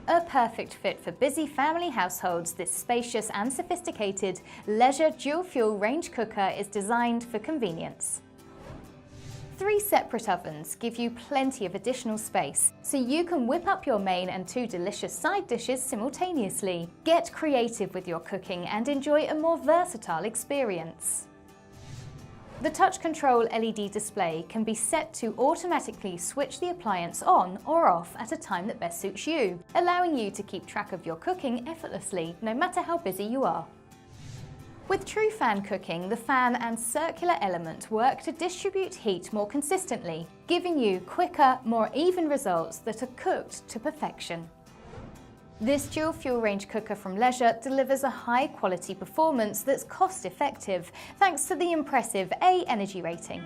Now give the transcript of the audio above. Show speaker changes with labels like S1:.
S1: A perfect fit for busy family households, this spacious and sophisticated Leisure dual-fuel range cooker is designed for convenience. 3 separate ovens give you plenty of additional space, so you can whip up your main and 2 delicious side dishes simultaneously. Get creative with your cooking and enjoy a more versatile experience. The touch control LED display can be set to automatically switch the appliance on or off at a time that best suits you, allowing you to keep track of your cooking effortlessly, no matter how busy you are. With true fan cooking, the fan and circular element work to distribute heat more consistently, giving you quicker, more even results that are cooked to perfection. This dual fuel range cooker from Leisure delivers a high quality performance that's cost effective, thanks to the impressive A energy rating.